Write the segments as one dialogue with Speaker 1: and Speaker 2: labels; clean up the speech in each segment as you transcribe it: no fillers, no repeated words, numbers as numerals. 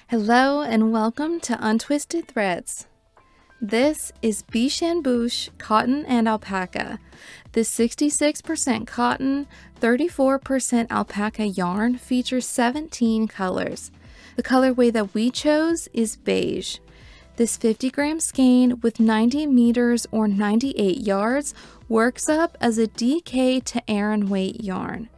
Speaker 1: Hello and welcome to Untwisted Threads. This is Biche and Bûches Cotton and Alpaca. This 66% cotton, 34% alpaca yarn features 17 colors. The colorway that we chose is beige. This 50-gram skein with 90 meters or 98 yards works up as a DK to Aran weight yarn.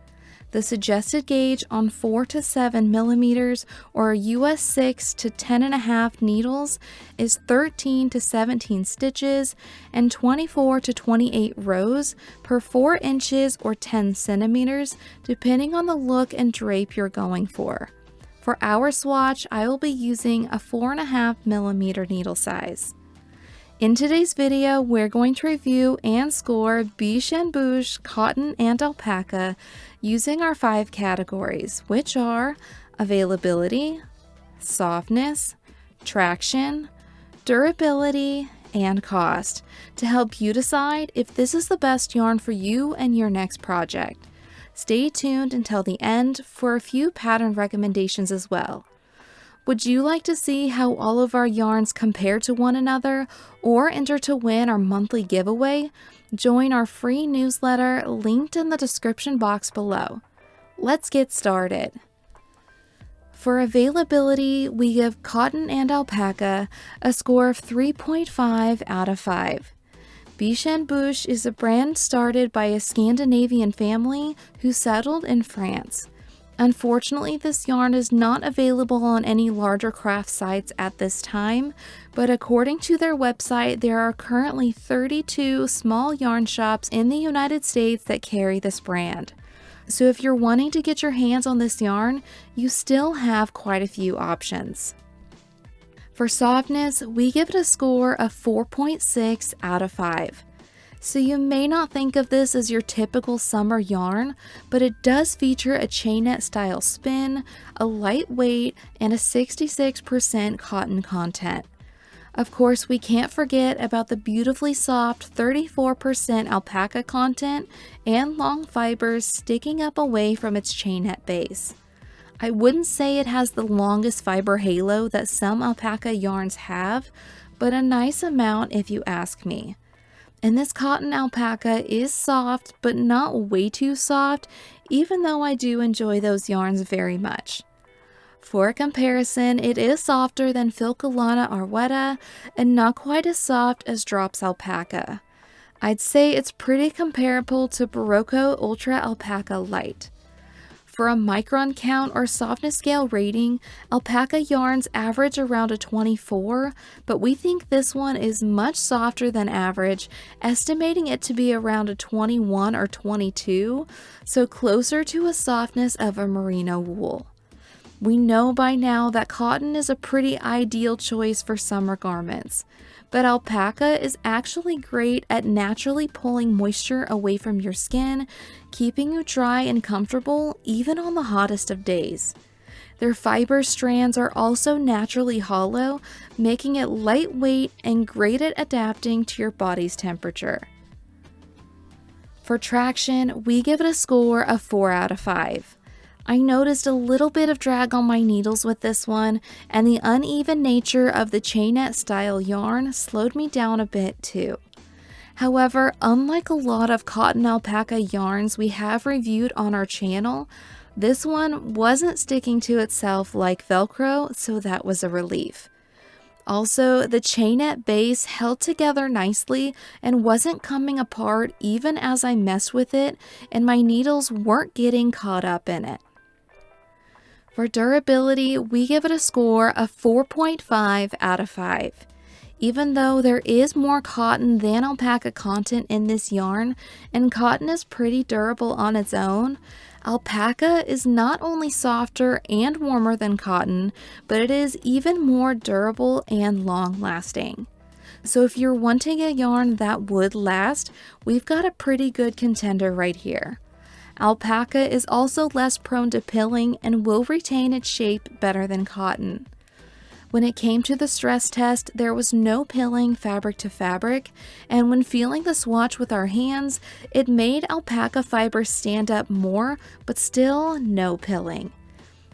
Speaker 1: The suggested gauge on 4 to 7 millimeters or US 6 to 10.5 needles is 13 to 17 stitches and 24 to 28 rows per 4 inches or 10 centimeters, depending on the look and drape you're going for. For our swatch, I will be using a 4.5 millimeter needle size. In today's video, we're going to review and score Biche and Bûches Cotton and Alpaca using our 5 categories, which are availability, softness, traction, durability, and cost, to help you decide if this is the best yarn for you and your next project. Stay tuned until the end for a few pattern recommendations as well. Would you like to see how all of our yarns compare to one another or enter to win our monthly giveaway? Join our free newsletter linked in the description box below. Let's get started. For availability, we give Cotton and Alpaca a score of 3.5 out of 5. Biche and Bûches is a brand started by a Scandinavian family who settled in France. Unfortunately, this yarn is not available on any larger craft sites at this time, but according to their website, there are currently 32 small yarn shops in the United States that carry this brand. So if you're wanting to get your hands on this yarn, you still have quite a few options. For softness, we give it a score of 4.6 out of 5. So you may not think of this as your typical summer yarn, but it does feature a chainette style spin, a lightweight, and a 66% cotton content. Of course, we can't forget about the beautifully soft 34% alpaca content and long fibers sticking up away from its chainette base. I wouldn't say it has the longest fiber halo that some alpaca yarns have, but a nice amount if you ask me. And this cotton alpaca is soft, but not way too soft, even though I do enjoy those yarns very much. For a comparison, it is softer than Filcolana Arwetta and not quite as soft as Drops Alpaca. I'd say it's pretty comparable to Barocco Ultra Alpaca Light. For a micron count or softness scale rating, alpaca yarns average around a 24, but we think this one is much softer than average, estimating it to be around a 21 or 22, so closer to a softness of a merino wool. We know by now that cotton is a pretty ideal choice for summer garments, but alpaca is actually great at naturally pulling moisture away from your skin, keeping you dry and comfortable even on the hottest of days. Their fiber strands are also naturally hollow, making it lightweight and great at adapting to your body's temperature. For traction, we give it a score of 4 out of 5. I noticed a little bit of drag on my needles with this one, and the uneven nature of the chainette style yarn slowed me down a bit too. However, unlike a lot of cotton alpaca yarns we have reviewed on our channel, this one wasn't sticking to itself like Velcro, so that was a relief. Also, the chainette base held together nicely and wasn't coming apart even as I messed with it, and my needles weren't getting caught up in it. For durability, we give it a score of 4.5 out of 5. Even though there is more cotton than alpaca content in this yarn, and cotton is pretty durable on its own, alpaca is not only softer and warmer than cotton, but it is even more durable and long-lasting. So if you're wanting a yarn that would last, we've got a pretty good contender right here. Alpaca is also less prone to pilling and will retain its shape better than cotton. When it came to the stress test, there was no pilling fabric to fabric, and when feeling the swatch with our hands, it made alpaca fiber stand up more, but still no pilling.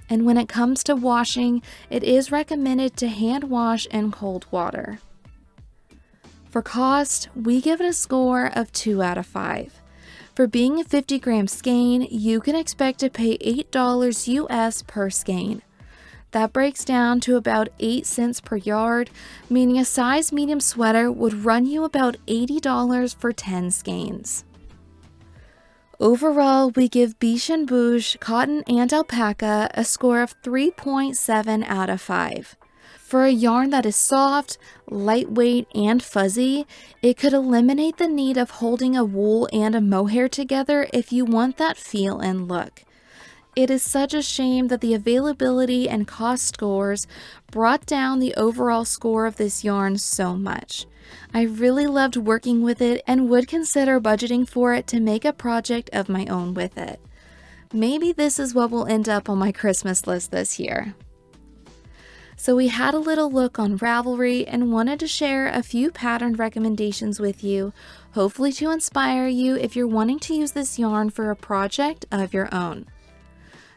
Speaker 1: And when it comes to washing, it is recommended to hand wash in cold water. For cost, we give it a score of 2 out of 5. For being a 50-gram skein, you can expect to pay $8 US per skein. That breaks down to about 8 cents per yard, meaning a size medium sweater would run you about $80 for 10 skeins. Overall, we give Biches and Bûches Cotton and Alpaca a score of 3.7 out of 5. For a yarn that is soft, lightweight, and fuzzy, it could eliminate the need of holding a wool and a mohair together if you want that feel and look. It is such a shame that the availability and cost scores brought down the overall score of this yarn so much. I really loved working with it and would consider budgeting for it to make a project of my own with it. Maybe this is what will end up on my Christmas list this year. So we had a little look on Ravelry and wanted to share a few pattern recommendations with you, hopefully to inspire you if you're wanting to use this yarn for a project of your own.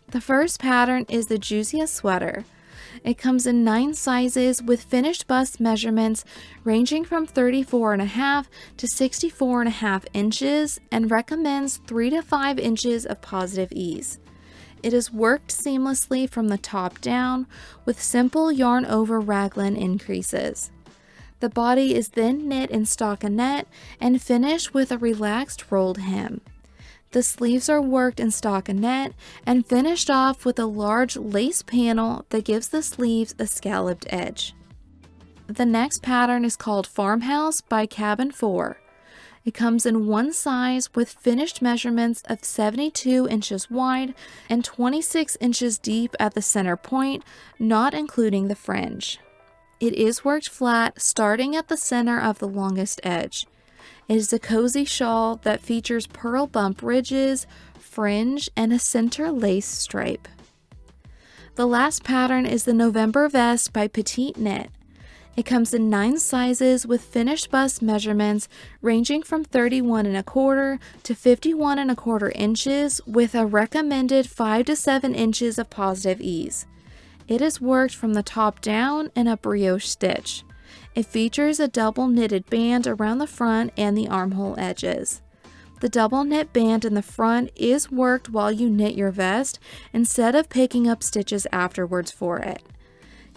Speaker 1: The first pattern is the Juzia sweater. It comes in 9 sizes with finished bust measurements ranging from 34.5 to 64.5 inches and recommends 3 to 5 inches of positive ease. It is worked seamlessly from the top down with simple yarn over raglan increases. The body is then knit in stockinette and finished with a relaxed rolled hem. The sleeves are worked in stockinette and finished off with a large lace panel that gives the sleeves a scalloped edge. The next pattern is called Farmhouse by cabinfour. It comes in 1 size with finished measurements of 72 inches wide and 26 inches deep at the center point, not including the fringe. It is worked flat, starting at the center of the longest edge. It is a cozy shawl that features pearl bump ridges, fringe, and a center lace stripe. The last pattern is the November vest by PetiteKnit. It comes in 9 sizes with finished bust measurements ranging from 31.25 to 51.25 inches with a recommended 5 to 7 inches of positive ease. It is worked from the top down in a brioche stitch. It features a double knitted band around the front and the armhole edges. The double knit band in the front is worked while you knit your vest instead of picking up stitches afterwards for it.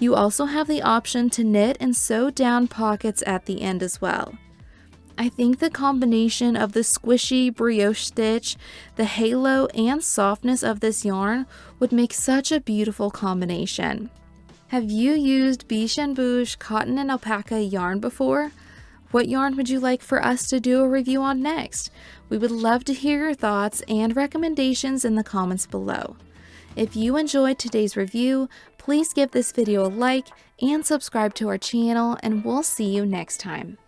Speaker 1: You also have the option to knit and sew down pockets at the end as well. I think the combination of the squishy brioche stitch, the halo, and softness of this yarn would make such a beautiful combination. Have you used Biches and Bûches Cotton and Alpaca yarn before? What yarn would you like for us to do a review on next? We would love to hear your thoughts and recommendations in the comments below. If you enjoyed today's review, please give this video a like and subscribe to our channel, and we'll see you next time.